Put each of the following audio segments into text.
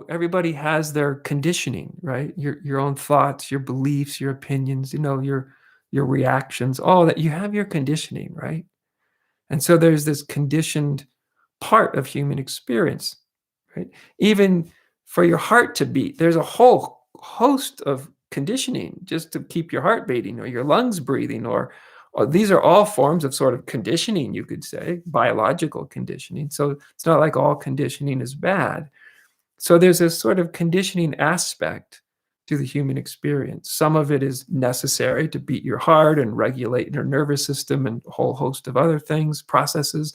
everybody has their conditioning, right? Your own thoughts, your beliefs, your opinions, your reactions, all that. You have your conditioning, right? And so there's this conditioned part of human experience, right? Even for your heart to beat, there's a whole host of conditioning just to keep your heart beating or your lungs breathing, or these are all forms of sort of conditioning, you could say, biological conditioning. So it's not like all conditioning is bad. So there's this sort of conditioning aspect to the human experience. Some of it is necessary to beat your heart and regulate your nervous system and a whole host of other things, processes.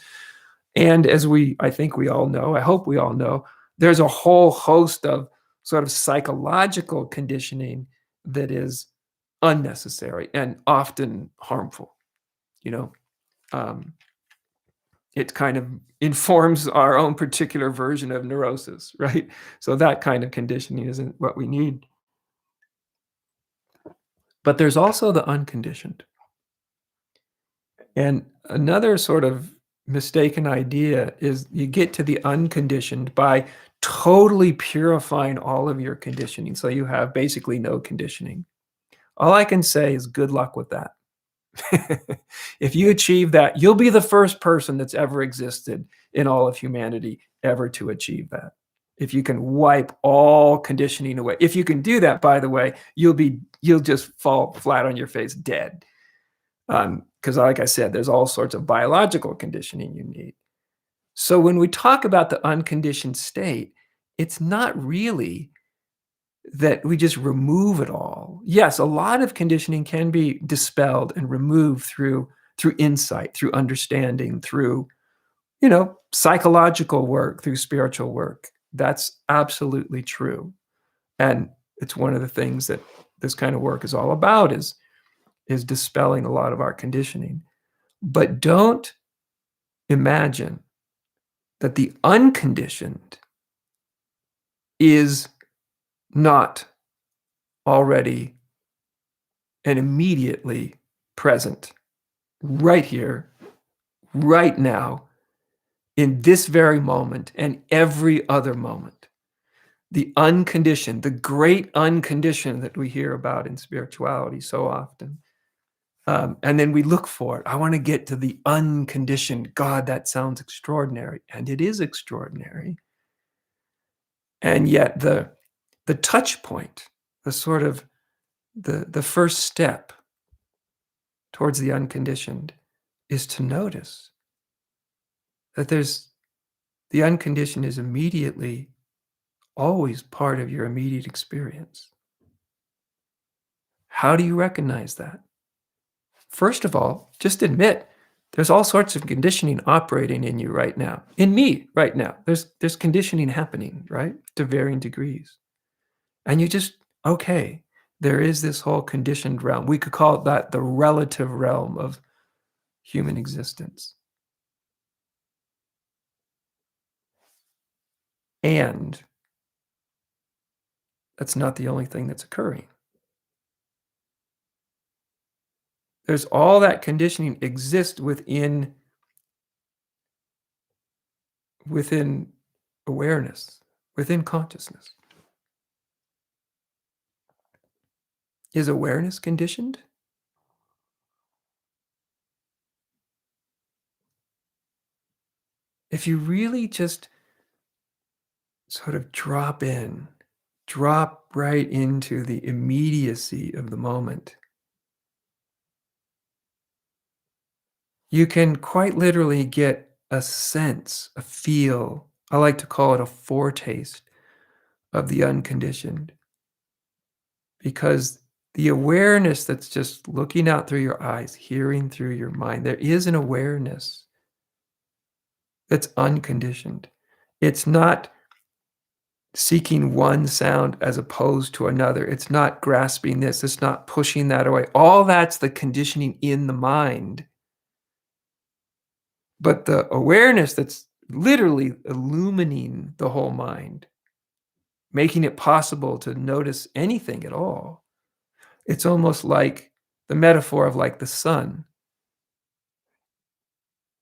And as I think we all know, I hope we all know, there's a whole host of sort of psychological conditioning that is unnecessary and often harmful. You know, um, it kind of informs our own particular version of neurosis, right? So that kind of conditioning isn't what we need. But there's also the unconditioned. And another sort of mistaken idea is you get to the unconditioned by totally purifying all of your conditioning. So you have basically no conditioning. All I can say is good luck with that. If you achieve that, you'll be the first person that's ever existed in all of humanity ever to achieve that. If you can wipe all conditioning away. If you can do that, by the way, you'll just fall flat on your face dead. Because like I said, there's all sorts of biological conditioning you need. So when we talk about the unconditioned state, it's not really that we just remove it all. Yes, a lot of conditioning can be dispelled and removed through insight, through understanding, through psychological work, through spiritual work. That's absolutely true. And it's one of the things that this kind of work is all about, is dispelling a lot of our conditioning. But don't imagine that the unconditioned is not already and immediately present right here, right now, in this very moment and every other moment. The unconditioned, the great unconditioned that we hear about in spirituality so often. And then we look for it. I want to get to the unconditioned. God, that sounds extraordinary. And it is extraordinary. And yet the touch point, the sort of the first step towards the unconditioned, is to notice that the unconditioned is immediately always part of your immediate experience. How do you recognize that? First of all, just admit there's all sorts of conditioning operating in you right now. In me right now. There's conditioning happening, right? To varying degrees. And you just, okay, there is this whole conditioned realm. We could call that the relative realm of human existence. And that's not the only thing that's occurring. There's all that conditioning exists within awareness, within consciousness. Is awareness conditioned? If you really just sort of drop right into the immediacy of the moment, you can quite literally get a sense, a feel, I like to call it a foretaste of the unconditioned. Because the awareness that's just looking out through your eyes, hearing through your mind, there is an awareness that's unconditioned. It's not seeking one sound as opposed to another. It's not grasping this. It's not pushing that away. All that's the conditioning in the mind. But the awareness that's literally illumining the whole mind, making it possible to notice anything at all. It's almost like the metaphor of like the sun.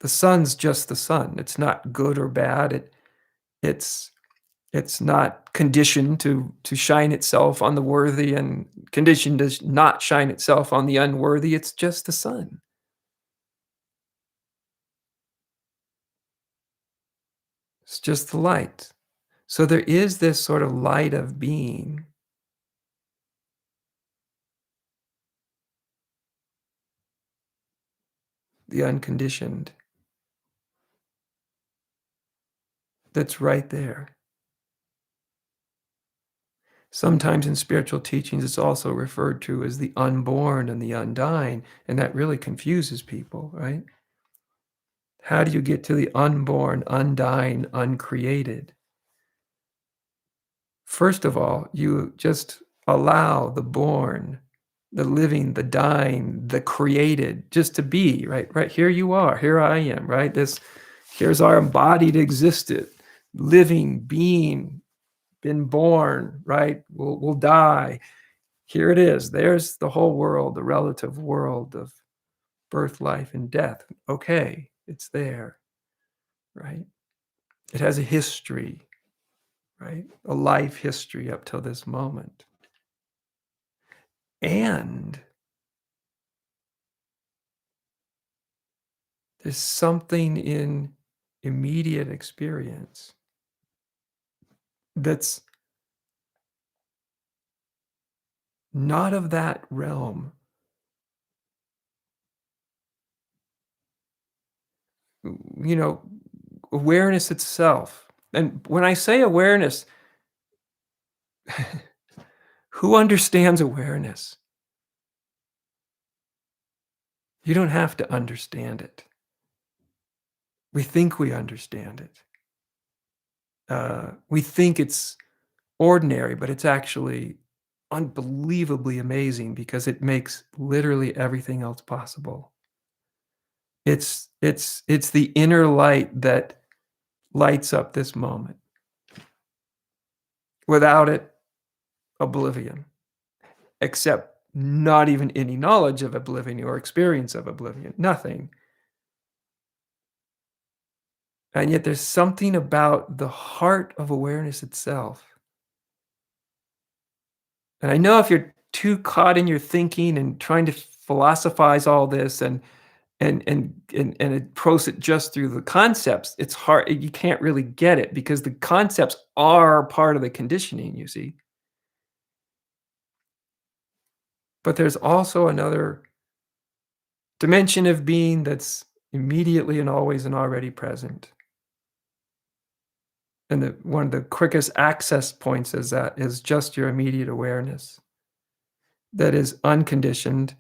The sun's just the sun. It's not good or bad. It's It's not conditioned to shine itself on the worthy and conditioned to not shine itself on the unworthy. It's just the sun. It's just the light. So there is this sort of light of being, the unconditioned, that's right there. Sometimes in spiritual teachings, it's also referred to as the unborn and the undying, and that really confuses people, right? How do you get to the unborn, undying, uncreated? First of all, you just allow the born, the living, the dying, the created just to be, right? Right here you are, here I am, right? Here's our embodied existence, living being, been born, right? We'll die. Here it is. There's the whole world, the relative world of birth, life, and death. Okay, it's there, right? It has a history, right? A life history up till this moment. And there's something in immediate experience that's not of that realm. You know, awareness itself. And when I say awareness, who understands awareness? You don't have to understand it. We think we understand it. We think it's ordinary, but it's actually unbelievably amazing because it makes literally everything else possible. It's the inner light that lights up this moment. Without it, oblivion, except not even any knowledge of oblivion or experience of oblivion, nothing. And yet there's something about the heart of awareness itself. And I know if you're too caught in your thinking and trying to philosophize all this and approach it just through the concepts, it's hard. You can't really get it because the concepts are part of the conditioning, you see. But there's also another dimension of being that's immediately and always and already present. And one of the quickest access points is that is just your immediate awareness that is unconditioned,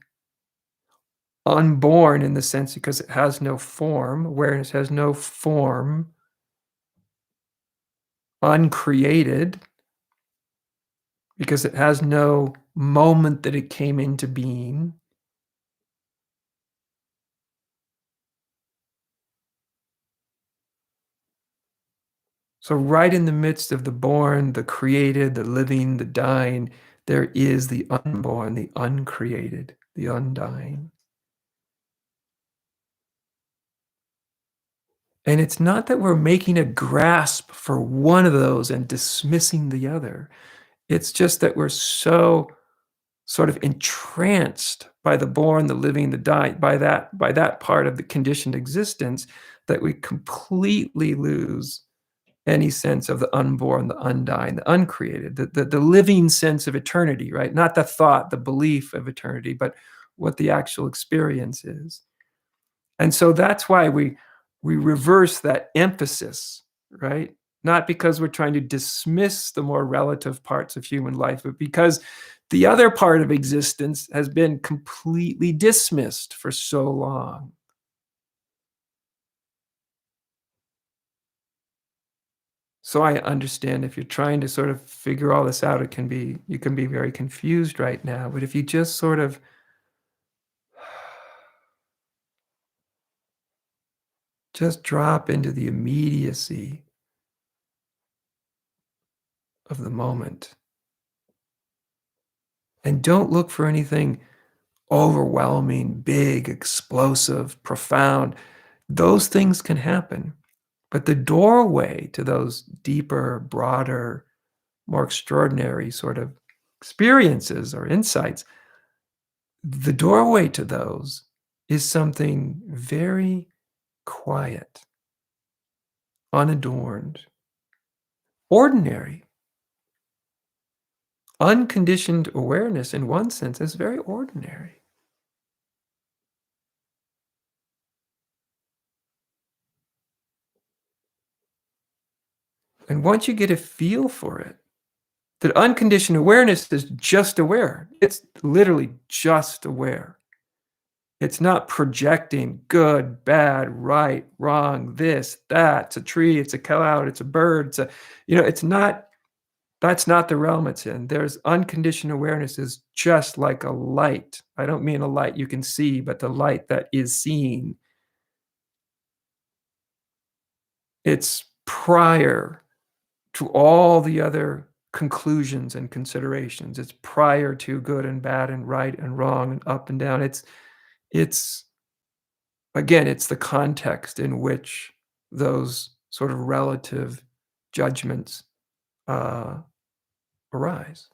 unborn in the sense because it has no form. Awareness has no form, uncreated because it has no moment that it came into being. So, right in the midst of the born, the created, the living, the dying, there is the unborn, the uncreated, the undying. And it's not that we're making a grasp for one of those and dismissing the other. It's just that we're so sort of entranced by the born, the living, the dying, by that part of the conditioned existence that we completely lose any sense of the unborn, the undying, the uncreated, the living sense of eternity, right? Not the thought, the belief of eternity, but what the actual experience is. And so that's why we reverse that emphasis, right? Not because we're trying to dismiss the more relative parts of human life, but because the other part of existence has been completely dismissed for so long. So I understand if you're trying to sort of figure all this out, you can be very confused right now. But if you just sort of just drop into the immediacy of the moment and don't look for anything overwhelming, big, explosive, profound. Those things can happen. But the doorway to those deeper, broader, more extraordinary sort of experiences or insights, the doorway to those is something very quiet, unadorned, ordinary. Unconditioned awareness, in one sense, is very ordinary. And once you get a feel for it, that unconditioned awareness is just aware. It's literally just aware. It's not projecting good, bad, right, wrong, this, that. It's a tree, it's a cloud, it's a bird, it's not, that's not the realm it's in. There's unconditioned awareness is just like a light. I don't mean a light you can see, but the light that is seen. It's prior to all the other conclusions and considerations. It's prior to good and bad and right and wrong and up and down. It's again, it's the context in which those sort of relative judgments uh, arise.